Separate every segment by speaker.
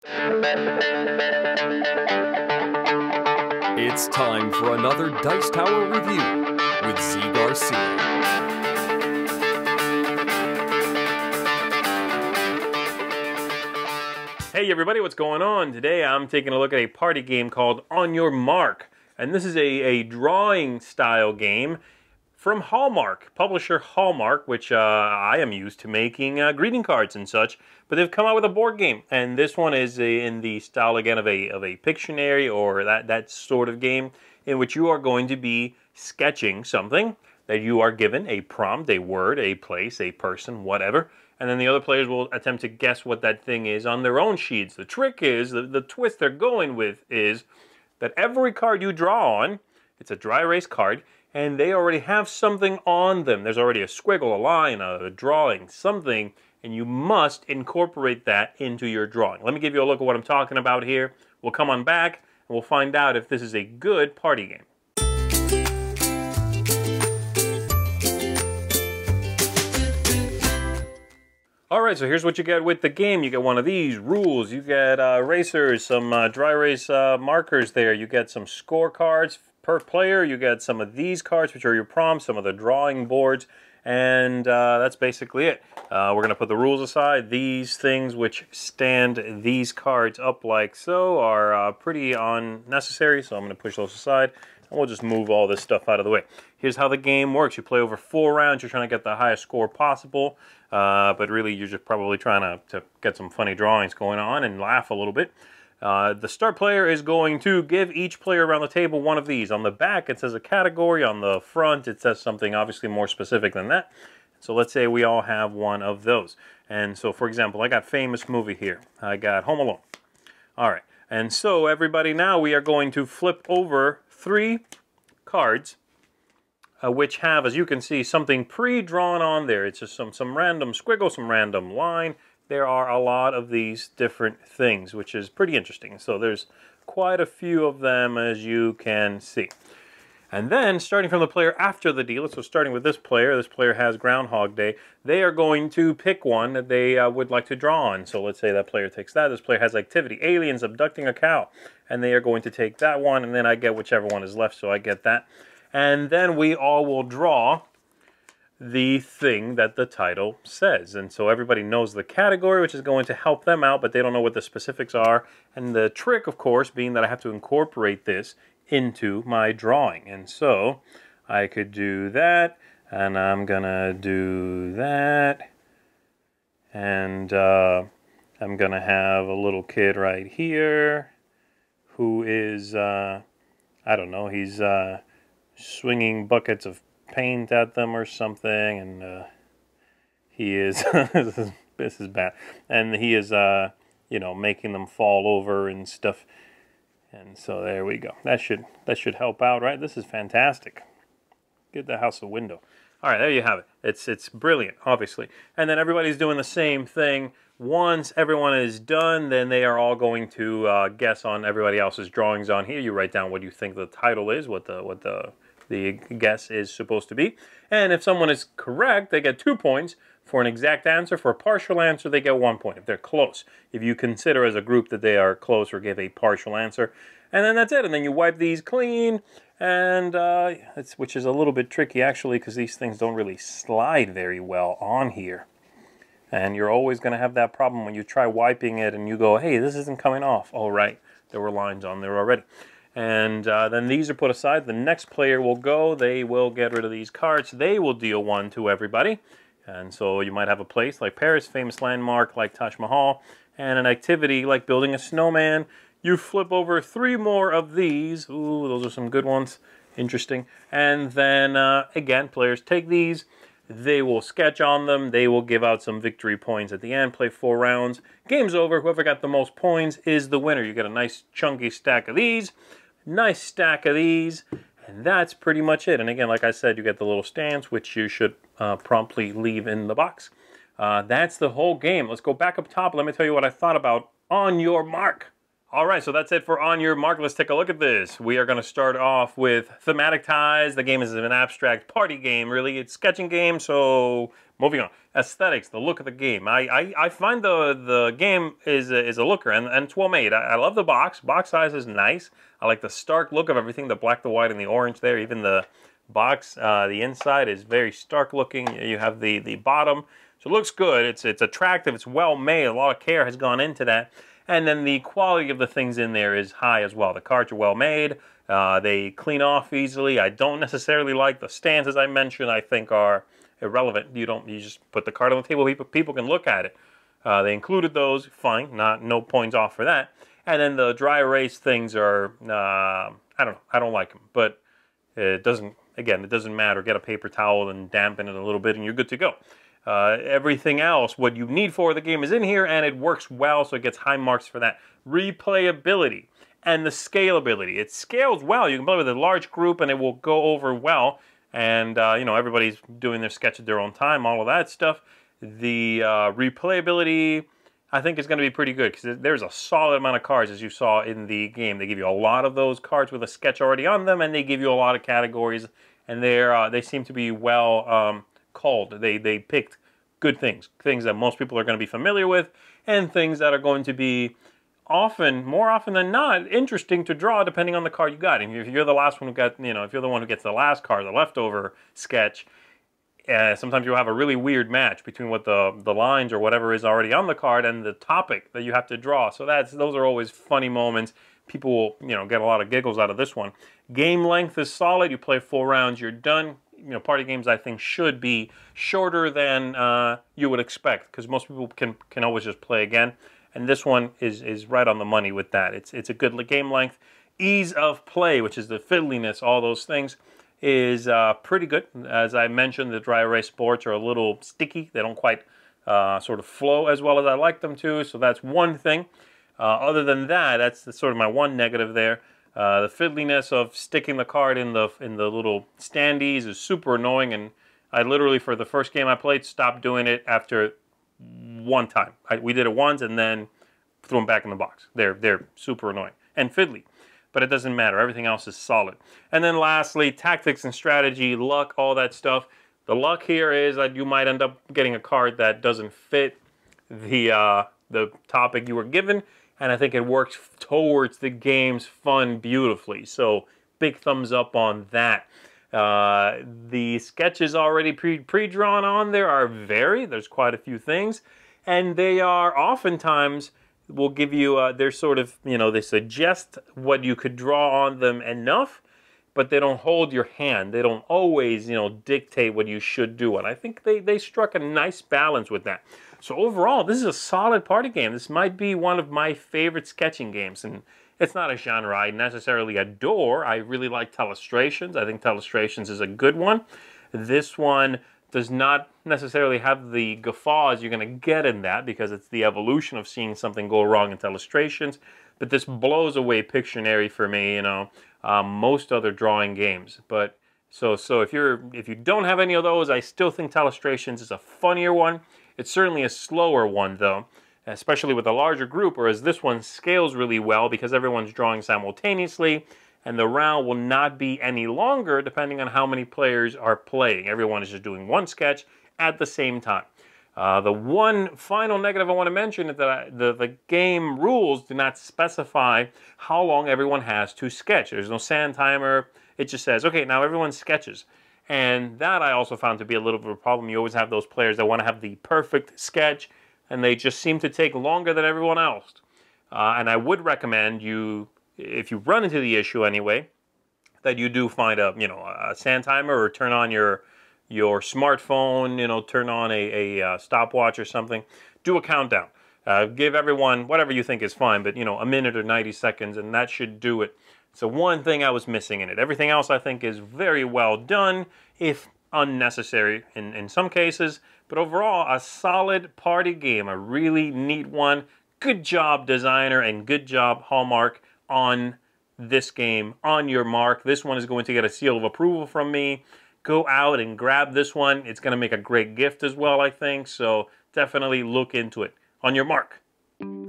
Speaker 1: It's time for another Dice Tower review with Z. Garcia.
Speaker 2: Hey everybody, what's going on? Today I'm taking a look at a party game called On Your Mark. And this is a drawing style game from Hallmark, publisher Hallmark, which I am used to making greeting cards and such. But they've come out with a board game, and this one is in the style again of a Pictionary or that sort of game in which you are going to be sketching something that you are given a prompt, a word, a place, a person, whatever. And then the other players will attempt to guess what that thing is on their own sheets. The trick is, the twist they're going with is that every card you draw on, it's a dry erase card, and they already have something on them. There's already a squiggle, a line, a drawing, something, and you must incorporate that into your drawing. Let me give you a look at what I'm talking about here. We'll come on back, and we'll find out if this is a good party game. Alright, so here's what you get with the game. You get one of these rules, you get erasers, some dry erase markers there, you get some scorecards per player, you get some of these cards which are your prompts, some of the drawing boards, and that's basically it. We're going to put the rules aside. These things which stand these cards up like so are pretty unnecessary, so I'm going to push those aside. And we'll just move all this stuff out of the way. Here's how the game works. You play over 4 rounds. You're trying to get the highest score possible. But really, you're just probably trying to get some funny drawings going on and laugh a little bit. The start player is going to give each player around the table one of these. On the back, it says a category. On the front, it says something obviously more specific than that. So let's say we all have one of those. And so, for example, I got famous movie here. I got Home Alone. All right. And so, everybody, now we are going to flip over 3 cards, which have, as you can see, something pre-drawn on there. It's just some random squiggle, some random line. There are a lot of these different things, which is pretty interesting. So there's quite a few of them, as you can see. And then, starting from the player after the deal, so starting with this player has Groundhog Day. They are going to pick one that they would like to draw on. So let's say that player takes that. This player has activity, aliens abducting a cow. And they are going to take that one, and then I get whichever one is left, so I get that. And then we all will draw the thing that the title says. And so everybody knows the category, which is going to help them out, but they don't know what the specifics are. And the trick, of course, being that I have to incorporate this into my drawing. And so I could do that, and I'm gonna do that, and I'm gonna have a little kid right here who is I don't know, he's swinging buckets of paint at them or something, and he is this is bad, and he is you know, making them fall over and stuff. And so there we go. That should help out, right? This is fantastic. Give the house a window. All right, there you have it. It's brilliant, obviously. And then everybody's doing the same thing. Once everyone is done, then they are all going to guess on everybody else's drawings on here. You write down what you think the title is, what the guess is supposed to be. And if someone is correct, they get 2 points. For an exact answer, for a partial answer, they get 1 point if they're close. If you consider as a group that they are close or give a partial answer. And then that's it. And then you wipe these clean, and which is a little bit tricky actually, because these things don't really slide very well on here. And you're always going to have that problem when you try wiping it and you go, hey, this isn't coming off. Oh, right, there were lines on there already. And then these are put aside. The next player will go. They will get rid of these cards. They will deal 1 to everybody. And so you might have a place like Paris, famous landmark like Taj Mahal, and an activity like building a snowman. You flip over 3 more of these. Ooh, those are some good ones. Interesting. And then, again, players take these. They will sketch on them. They will give out some victory points at the end. Play 4 rounds. Game's over. Whoever got the most points is the winner. You get a nice chunky stack of these. Nice stack of these. And that's pretty much it. And again, like I said, you get the little stamps, which you should promptly leave in the box. That's the whole game. Let's go back up top. Let me tell you what I thought about On Your Mark. All right, so that's it for On Your Mark. Let's take a look at this. We are going to start off with Thematic Ties. The game is an abstract party game, really. It's a sketching game, so moving on. Aesthetics, the look of the game. I find the game is a looker, and it's well made. I love the box. Box size is nice. I like the stark look of everything, the black, the white, and the orange there. Even the box, the inside is very stark looking. You have the bottom, so it looks good. It's attractive. It's well made. A lot of care has gone into that. And then the quality of the things in there is high as well. The cards are well made. They clean off easily. I don't necessarily like the stands, as I mentioned. I think are irrelevant. You just put the card on the table. People can look at it. They included those. Fine. No points off for that. And then the dry erase things are I don't like them. But it doesn't matter. Get a paper towel and dampen it a little bit, and you're good to go. Everything else, what you need for the game is in here, and it works well, so it gets high marks for that. Replayability and the scalability. It scales well. You can play with a large group, and it will go over well. And, everybody's doing their sketch at their own time, all of that stuff. The replayability, I think, is going to be pretty good, because there's a solid amount of cards, as you saw in the game. They give you a lot of those cards with a sketch already on them, and they give you a lot of categories, and they seem to be well called. They picked good things that most people are going to be familiar with, and things that are going to be more often than not, interesting to draw depending on the card you got. And if you're the last one who got, if you're the one who gets the last card, the leftover sketch, sometimes you'll have a really weird match between what the lines or whatever is already on the card and the topic that you have to draw. So those are always funny moments. People will, get a lot of giggles out of this one. Game length is solid. You play 4 rounds, you're done. Party games, I think, should be shorter than you would expect, because most people can always just play again. And this one is right on the money with that. It's a good game length. Ease of play, which is the fiddliness, all those things, is pretty good. As I mentioned, the dry erase boards are a little sticky. They don't quite sort of flow as well as I like them to, so that's one thing. Other than that, that's sort of my one negative there. The fiddliness of sticking the card in the little standees is super annoying, and I literally, for the first game I played, stopped doing it after one time. We did it once and then threw them back in the box. They're super annoying and fiddly, but it doesn't matter. Everything else is solid. And then lastly, tactics and strategy, luck, all that stuff. The luck here is that you might end up getting a card that doesn't fit the topic you were given. And I think it works towards the game's fun beautifully. So big thumbs up on that. The sketches already pre-drawn on there are varied. There's quite a few things. And they are oftentimes will give you, they're sort of, they suggest what you could draw on them enough, but they don't hold your hand. They don't always, dictate what you should do. And I think they struck a nice balance with that. So overall, this is a solid party game. This might be one of my favorite sketching games. And it's not a genre I necessarily adore. I really like Telestrations. I think Telestrations is a good one. This one does not necessarily have the guffaws you're going to get in that, because it's the evolution of seeing something go wrong in Telestrations. But this blows away Pictionary for me, most other drawing games. But so if you don't have any of those, I still think Telestrations is a funnier one. It's certainly a slower one, though, especially with a larger group, whereas this one scales really well because everyone's drawing simultaneously, and the round will not be any longer depending on how many players are playing. Everyone is just doing one sketch at the same time. The one final negative I want to mention is that the game rules do not specify how long everyone has to sketch. There's no sand timer. It just says, okay, now everyone sketches. And that I also found to be a little bit of a problem. You always have those players that want to have the perfect sketch, and they just seem to take longer than everyone else. And I would recommend you, if you run into the issue anyway, that you do find a sand timer, or turn on your smartphone, turn on a stopwatch or something. Do a countdown. Give everyone whatever you think is fine, but a minute or 90 seconds, and that should do it. So one thing I was missing in it. Everything else I think is very well done, if unnecessary in some cases. But overall, a solid party game, a really neat one. Good job, designer, and good job, Hallmark, on this game. On your mark. This one is going to get a seal of approval from me. Go out and grab this one. It's going to make a great gift as well, I think. So definitely look into it. On your mark.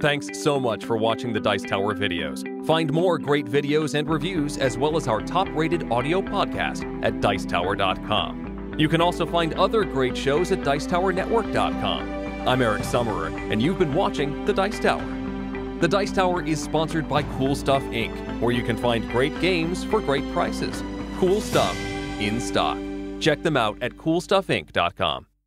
Speaker 1: Thanks so much for watching the Dice Tower videos. Find more great videos and reviews as well as our top-rated audio podcast at Dicetower.com. You can also find other great shows at DicetowerNetwork.com. I'm Eric Summerer, and you've been watching The Dice Tower. The Dice Tower is sponsored by Cool Stuff Inc., where you can find great games for great prices. Cool stuff in stock. Check them out at CoolStuffInc.com.